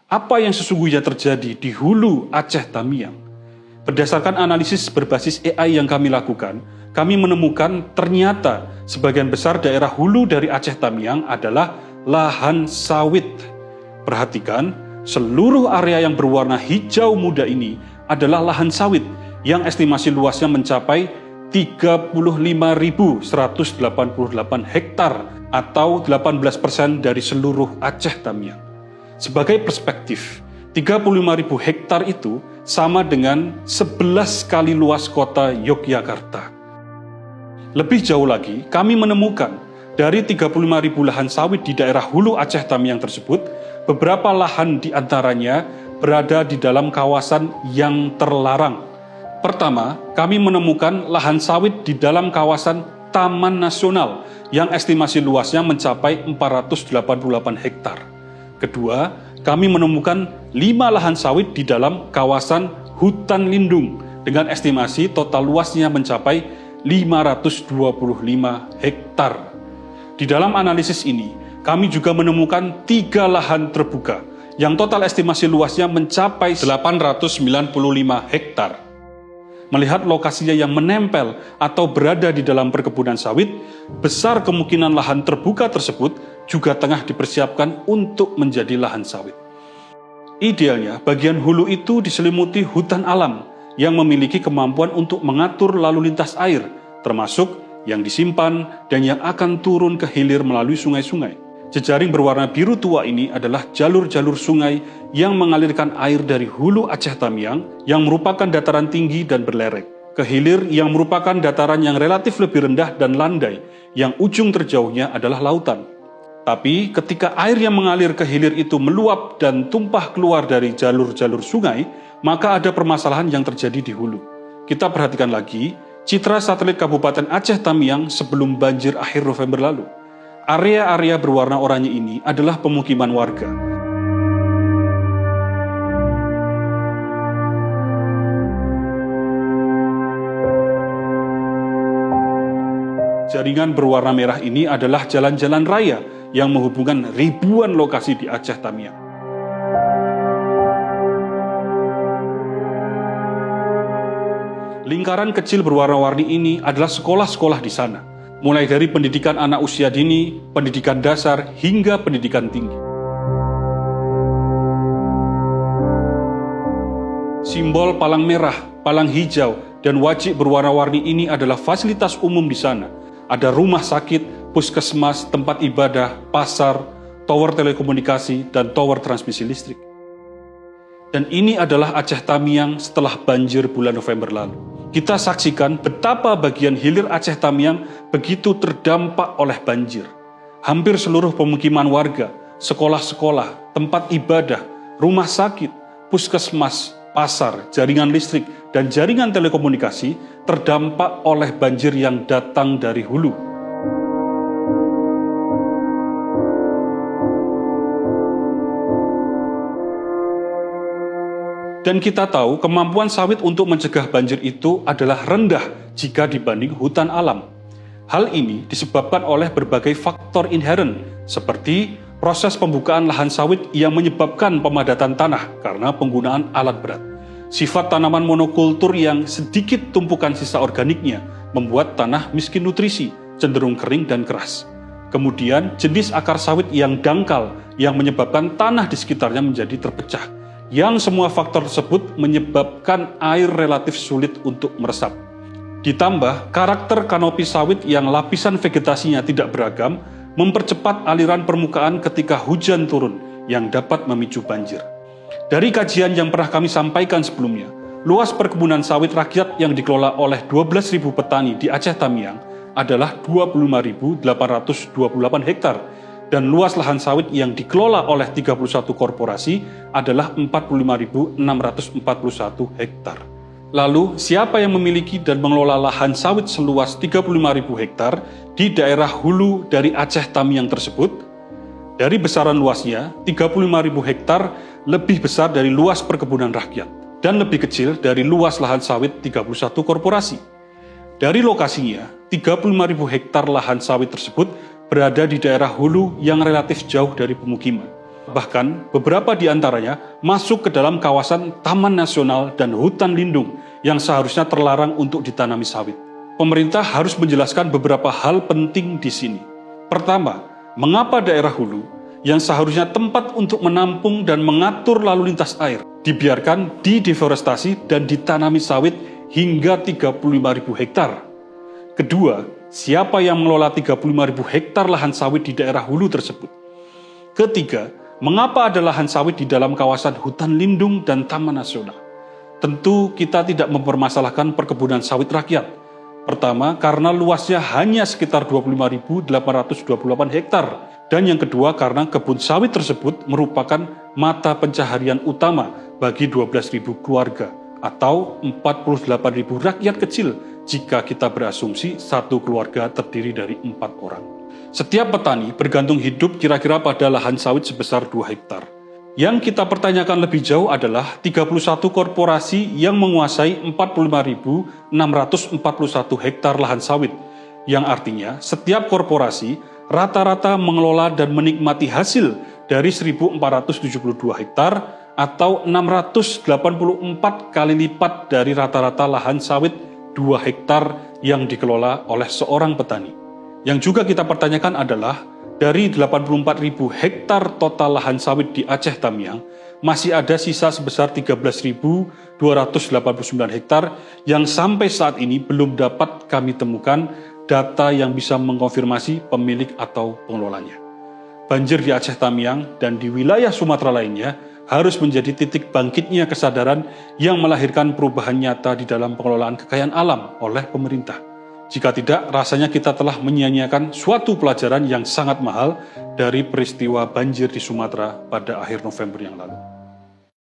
Apa yang sesungguhnya terjadi di hulu Aceh Tamiang? Berdasarkan analisis berbasis AI yang kami lakukan, kami menemukan ternyata sebagian besar daerah hulu dari Aceh Tamiang adalah lahan sawit. Perhatikan, seluruh area yang berwarna hijau muda ini adalah lahan sawit yang estimasi luasnya mencapai 35.188 hektar atau 18% dari seluruh Aceh Tamiang. Sebagai perspektif, 35.000 hektar itu sama dengan 11 kali luas kota Yogyakarta. Lebih jauh lagi, kami menemukan dari 35.000 lahan sawit di daerah hulu Aceh Tamiang tersebut, beberapa lahan di antaranya berada di dalam kawasan yang terlarang. Pertama, kami menemukan lahan sawit di dalam kawasan Taman Nasional yang estimasi luasnya mencapai 488 hektar. Kedua, kami menemukan 5 lahan sawit di dalam kawasan hutan lindung dengan estimasi total luasnya mencapai 525 hektar. Di dalam analisis ini, kami juga menemukan 3 lahan terbuka yang total estimasi luasnya mencapai 895 hektar. Melihat lokasinya yang menempel atau berada di dalam perkebunan sawit, besar kemungkinan lahan terbuka tersebut juga tengah dipersiapkan untuk menjadi lahan sawit. Idealnya, bagian hulu itu diselimuti hutan alam yang memiliki kemampuan untuk mengatur lalu lintas air, termasuk yang disimpan dan yang akan turun ke hilir melalui sungai-sungai. Jejaring berwarna biru tua ini adalah jalur-jalur sungai yang mengalirkan air dari hulu Aceh Tamiang yang merupakan dataran tinggi dan berlerek, ke hilir yang merupakan dataran yang relatif lebih rendah dan landai, yang ujung terjauhnya adalah lautan. Tapi ketika air yang mengalir ke hilir itu meluap dan tumpah keluar dari jalur-jalur sungai, maka ada permasalahan yang terjadi di hulu. Kita perhatikan lagi citra satelit Kabupaten Aceh Tamiang sebelum banjir akhir November lalu. Area-area berwarna oranye ini adalah pemukiman warga. Jaringan berwarna merah ini adalah jalan-jalan raya yang menghubungkan ribuan lokasi di Aceh Tamiang. Lingkaran kecil berwarna-warni ini adalah sekolah-sekolah di sana, mulai dari pendidikan anak usia dini, pendidikan dasar, hingga pendidikan tinggi. Simbol palang merah, palang hijau, dan wajik berwarna-warni ini adalah fasilitas umum di sana. Ada rumah sakit, puskesmas, tempat ibadah, pasar, tower telekomunikasi, dan tower transmisi listrik. Dan ini adalah Aceh Tamiang setelah banjir bulan November lalu. Kita saksikan betapa bagian hilir Aceh Tamiang begitu terdampak oleh banjir. Hampir seluruh pemukiman warga, sekolah-sekolah, tempat ibadah, rumah sakit, puskesmas, pasar, jaringan listrik, dan jaringan telekomunikasi terdampak oleh banjir yang datang dari hulu. Dan kita tahu kemampuan sawit untuk mencegah banjir itu adalah rendah jika dibanding hutan alam. Hal ini disebabkan oleh berbagai faktor inheren, seperti proses pembukaan lahan sawit yang menyebabkan pemadatan tanah karena penggunaan alat berat. Sifat tanaman monokultur yang sedikit tumpukan sisa organiknya membuat tanah miskin nutrisi, cenderung kering dan keras. Kemudian jenis akar sawit yang dangkal yang menyebabkan tanah di sekitarnya menjadi terpecah. Yang semua faktor tersebut menyebabkan air relatif sulit untuk meresap. Ditambah, karakter kanopi sawit yang lapisan vegetasinya tidak beragam mempercepat aliran permukaan ketika hujan turun yang dapat memicu banjir. Dari kajian yang pernah kami sampaikan sebelumnya, luas perkebunan sawit rakyat yang dikelola oleh 12.000 petani di Aceh Tamiang adalah 25.828 hektar, dan luas lahan sawit yang dikelola oleh 31 korporasi adalah 45.641 hektar. Lalu, siapa yang memiliki dan mengelola lahan sawit seluas 35.000 hektar di daerah hulu dari Aceh Tamiang tersebut? Dari besaran luasnya, 35.000 hektar lebih besar dari luas perkebunan rakyat dan lebih kecil dari luas lahan sawit 31 korporasi. Dari lokasinya, 35.000 hektar lahan sawit tersebut berada di daerah hulu yang relatif jauh dari pemukiman. Bahkan beberapa di antaranya masuk ke dalam kawasan taman nasional dan hutan lindung yang seharusnya terlarang untuk ditanami sawit. Pemerintah harus menjelaskan beberapa hal penting di sini. Pertama, mengapa daerah hulu yang seharusnya tempat untuk menampung dan mengatur lalu lintas air dibiarkan dideforestasi dan ditanami sawit hingga 35.000 hektar. Kedua, siapa yang mengelola 35.000 hektar lahan sawit di daerah hulu tersebut? Ketiga, mengapa ada lahan sawit di dalam kawasan hutan lindung dan taman nasional? Tentu kita tidak mempermasalahkan perkebunan sawit rakyat. Pertama, karena luasnya hanya sekitar 25.828 hektar. Dan yang kedua, karena kebun sawit tersebut merupakan mata pencaharian utama bagi 12.000 keluarga atau 48.000 rakyat kecil jika kita berasumsi satu keluarga terdiri dari 4 orang. Setiap petani bergantung hidup kira-kira pada lahan sawit sebesar 2 hektar. Yang kita pertanyakan lebih jauh adalah 31 korporasi yang menguasai 45.641 hektar lahan sawit, yang artinya setiap korporasi rata-rata mengelola dan menikmati hasil dari 1.472 hektar atau 684 kali lipat dari rata-rata lahan sawit 2 hektar yang dikelola oleh seorang petani. Yang juga kita pertanyakan adalah dari 84.000 hektar total lahan sawit di Aceh Tamiang, masih ada sisa sebesar 13.289 hektar yang sampai saat ini belum dapat kami temukan data yang bisa mengkonfirmasi pemilik atau pengelolanya. Banjir di Aceh Tamiang dan di wilayah Sumatera lainnya harus menjadi titik bangkitnya kesadaran yang melahirkan perubahan nyata di dalam pengelolaan kekayaan alam oleh pemerintah. Jika tidak, rasanya kita telah menyia-nyiakan suatu pelajaran yang sangat mahal dari peristiwa banjir di Sumatera pada akhir November yang lalu.